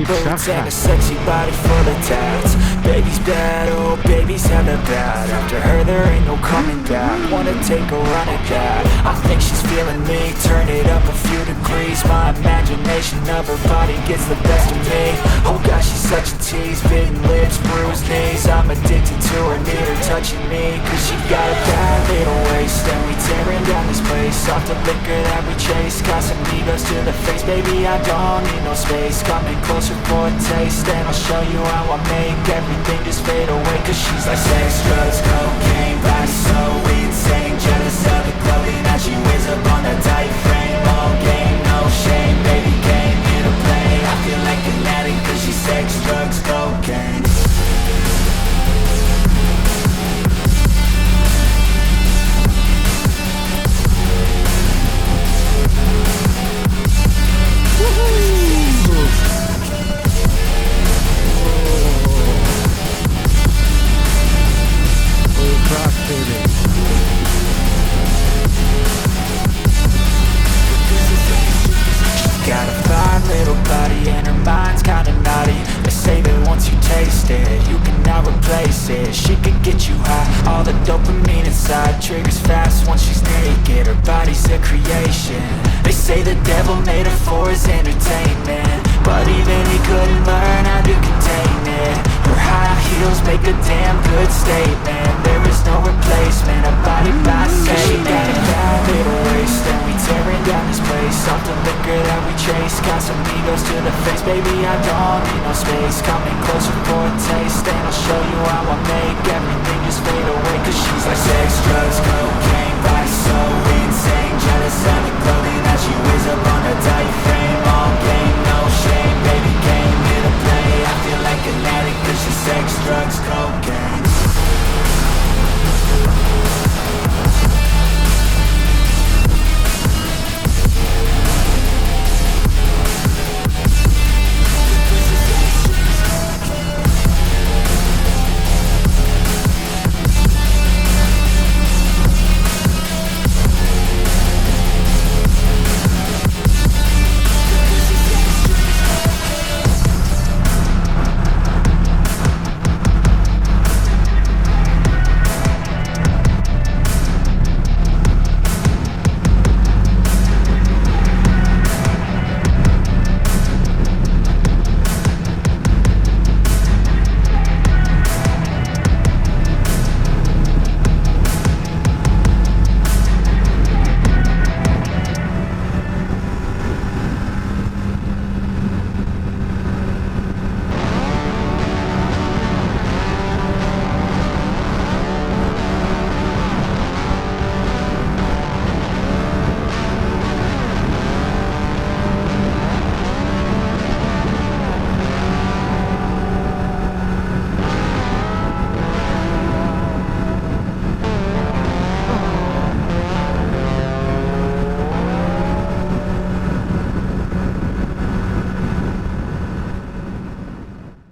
boots and a sexy body full of tats. Baby's bad, oh baby's hella bad. After her there ain't no coming back. Wanna take a run at that. I think she's feeling me, turn it up a few degrees. My imagination of her body gets the best of me. Oh gosh, she's such a tease, bitten lips, bruised knees. I'm addicted to her, need her touching me. Cause she got a bad little waist, and we tearing down this place. Off the liquor that we chase, got some egos to the face. Baby, I don't need no space, coming closer for a taste. And I'll show you how I make everything just fade away. Cause she's like sex, drugs, cocaine, body so insane. Jealous of the clothing that she wears up on a tight frame. All game, no shame, baby came here to play. I feel like an addict cause she's sex, drugs, cocaine. Got a fine little body and her mind's kinda naughty. They say that once you taste it, you cannot replace it. She could get you high, all the dopamine inside triggers fast once she's naked. Her body's a creation. They say the devil made her for his entertainment, but even he couldn't learn how to contain it. Her high heels make a damn good statement. There is no replacement, a body by saying she got a bad little waist, and we tearing down this place. Off the liquor that we chase, got some egos to the face. Baby, I don't need no space, coming closer for a taste. And I'll show you how I make everything just fade away. Cause she's like sex, drugs, cocaine, body so insane. Jealous of the clothing that she wears up on a tight frame. All game, no shame, baby came here to play. I feel like an addict cause she's sex, drugs,